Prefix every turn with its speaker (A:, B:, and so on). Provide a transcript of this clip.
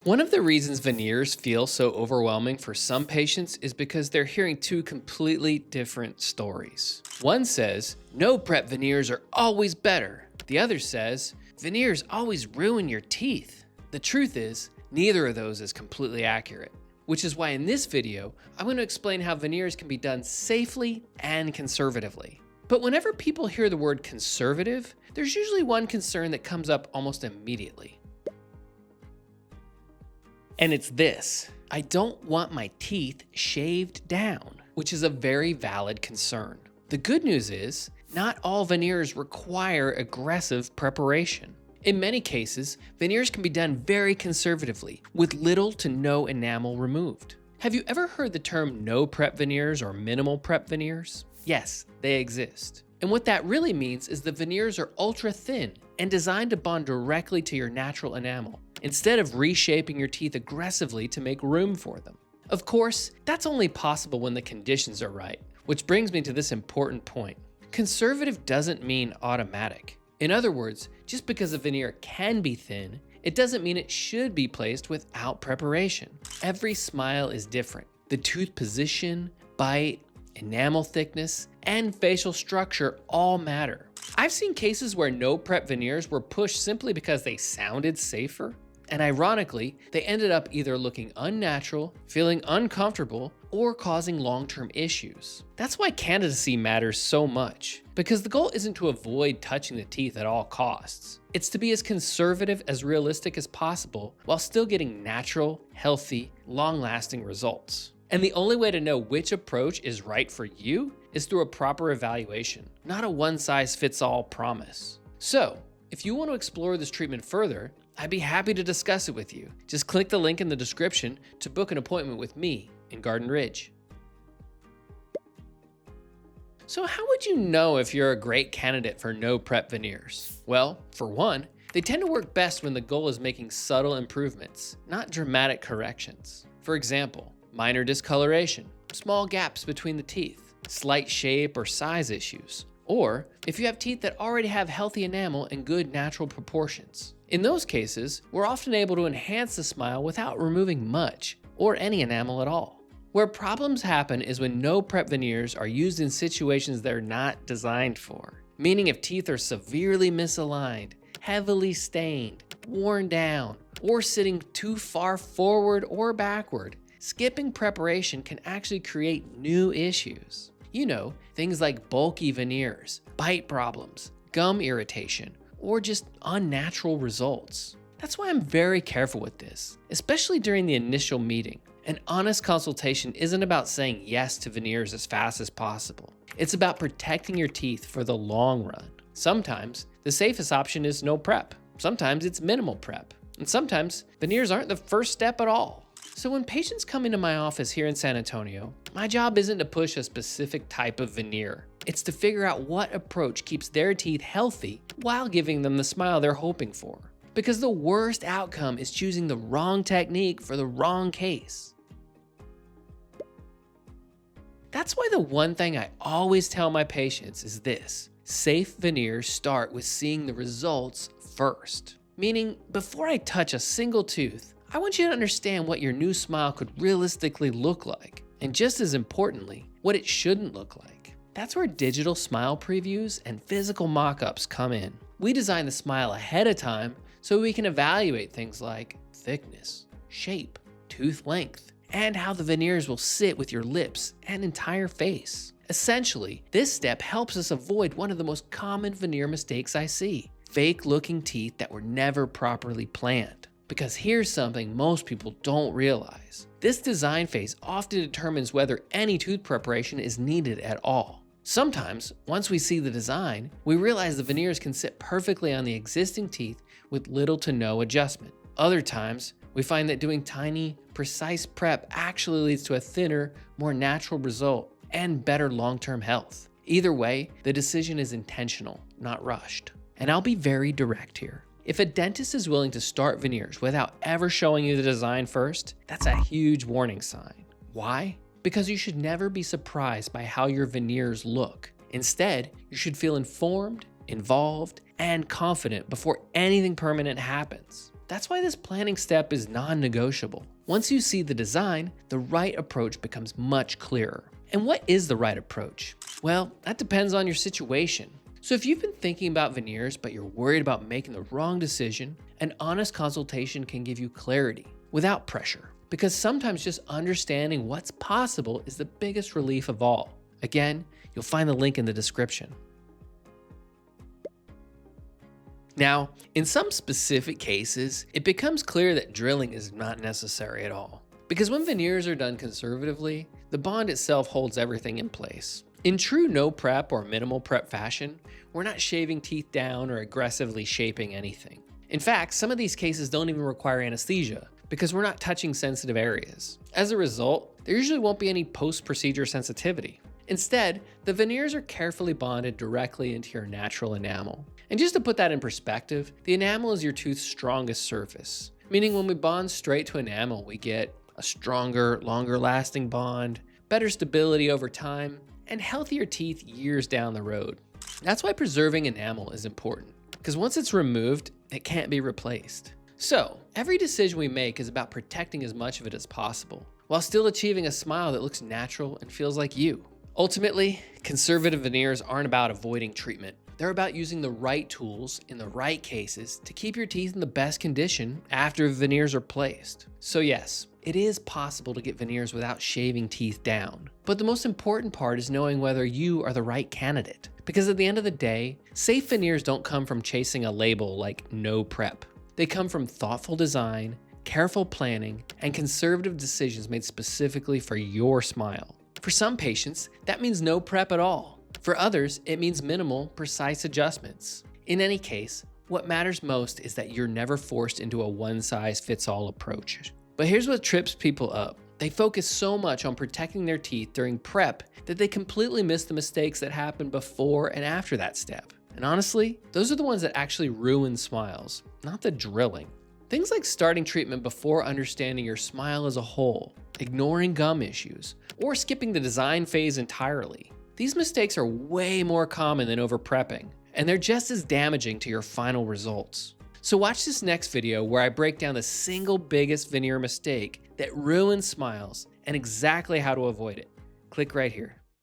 A: One of the reasons veneers feel so overwhelming for some patients is because they're hearing two completely different stories. One says, no prep veneers are always better. The other says, veneers always ruin your teeth. The truth is, neither of those is completely accurate. Which is why in this video, I'm going to explain how veneers can be done safely and conservatively. But whenever people hear the word conservative, there's usually one concern that comes up almost immediately. And it's this: I don't want my teeth shaved down, which is a very valid concern. The good news is, not all veneers require aggressive preparation. In many cases, veneers can be done very conservatively, with little to no enamel removed. Have you ever heard the term no prep veneers or minimal prep veneers? Yes, they exist. And what that really means is the veneers are ultra thin and designed to bond directly to your natural enamel, instead of reshaping your teeth aggressively to make room for them. Of course, that's only possible when the conditions are right, which brings me to this important point. Conservative doesn't mean automatic. In other words, just because a veneer can be thin, it doesn't mean it should be placed without preparation. Every smile is different. The tooth position, bite, enamel thickness, and facial structure all matter. I've seen cases where no prep veneers were pushed simply because they sounded safer, and ironically, they ended up either looking unnatural, feeling uncomfortable, or causing long-term issues. That's why candidacy matters so much, because the goal isn't to avoid touching the teeth at all costs. It's to be as conservative as realistic as possible while still getting natural, healthy, long-lasting results. And the only way to know which approach is right for you is through a proper evaluation, not a one-size-fits-all promise. So, if you want to explore this treatment further, I'd be happy to discuss it with you. Just click the link in the description to book an appointment with me in Garden Ridge. So how would you know if you're a great candidate for no prep veneers? Well, for one, they tend to work best when the goal is making subtle improvements, not dramatic corrections. For example, minor discoloration, small gaps between the teeth, slight shape or size issues, or if you have teeth that already have healthy enamel and good natural proportions. In those cases, we're often able to enhance the smile without removing much or any enamel at all. Where problems happen is when no prep veneers are used in situations they're not designed for, meaning if teeth are severely misaligned, heavily stained, worn down, or sitting too far forward or backward. Skipping preparation can actually create new issues. You know, things like bulky veneers, bite problems, gum irritation, or just unnatural results. That's why I'm very careful with this, especially during the initial meeting. An honest consultation isn't about saying yes to veneers as fast as possible. It's about protecting your teeth for the long run. Sometimes the safest option is no prep. Sometimes it's minimal prep. And sometimes veneers aren't the first step at all. So when patients come into my office here in San Antonio, my job isn't to push a specific type of veneer. It's to figure out what approach keeps their teeth healthy while giving them the smile they're hoping for. Because the worst outcome is choosing the wrong technique for the wrong case. That's why the one thing I always tell my patients is this: safe veneers start with seeing the results first. Meaning, before I touch a single tooth, I want you to understand what your new smile could realistically look like, and just as importantly, what it shouldn't look like. That's where digital smile previews and physical mock-ups come in. We design the smile ahead of time so we can evaluate things like thickness, shape, tooth length, and how the veneers will sit with your lips and entire face. Essentially, this step helps us avoid one of the most common veneer mistakes I see: fake-looking teeth that were never properly planned. Because here's something most people don't realize. This design phase often determines whether any tooth preparation is needed at all. Sometimes, once we see the design, we realize the veneers can sit perfectly on the existing teeth with little to no adjustment. Other times, we find that doing tiny, precise prep actually leads to a thinner, more natural result and better long-term health. Either way, the decision is intentional, not rushed. And I'll be very direct here. If a dentist is willing to start veneers without ever showing you the design first, that's a huge warning sign. Why? Because you should never be surprised by how your veneers look. Instead, you should feel informed, involved, and confident before anything permanent happens. That's why this planning step is non-negotiable. Once you see the design, the right approach becomes much clearer. And what is the right approach? Well, that depends on your situation. So if you've been thinking about veneers, but you're worried about making the wrong decision, an honest consultation can give you clarity without pressure. Because sometimes just understanding what's possible is the biggest relief of all. Again, you'll find the link in the description. Now, in some specific cases, it becomes clear that drilling is not necessary at all. Because when veneers are done conservatively, the bond itself holds everything in place. In true no prep or minimal prep fashion, we're not shaving teeth down or aggressively shaping anything. In fact, some of these cases don't even require anesthesia because we're not touching sensitive areas. As a result, there usually won't be any post-procedure sensitivity. Instead, the veneers are carefully bonded directly into your natural enamel. And just to put that in perspective, the enamel is your tooth's strongest surface, meaning when we bond straight to enamel, we get a stronger, longer lasting bond, better stability over time, and healthier teeth years down the road. That's why preserving enamel is important, because once it's removed, it can't be replaced. So, every decision we make is about protecting as much of it as possible, while still achieving a smile that looks natural and feels like you. Ultimately, conservative veneers aren't about avoiding treatment. They're about using the right tools in the right cases to keep your teeth in the best condition after veneers are placed. So yes, it is possible to get veneers without shaving teeth down. But the most important part is knowing whether you are the right candidate. Because at the end of the day, safe veneers don't come from chasing a label like no prep. They come from thoughtful design, careful planning, and conservative decisions made specifically for your smile. For some patients, that means no prep at all. For others, it means minimal, precise adjustments. In any case, what matters most is that you're never forced into a one-size-fits-all approach. But here's what trips people up. They focus so much on protecting their teeth during prep that they completely miss the mistakes that happen before and after that step. And honestly, those are the ones that actually ruin smiles, not the drilling. Things like starting treatment before understanding your smile as a whole, ignoring gum issues, or skipping the design phase entirely. These mistakes are way more common than over-prepping, and they're just as damaging to your final results. So watch this next video where I break down the single biggest veneer mistake that ruins smiles and exactly how to avoid it. Click right here.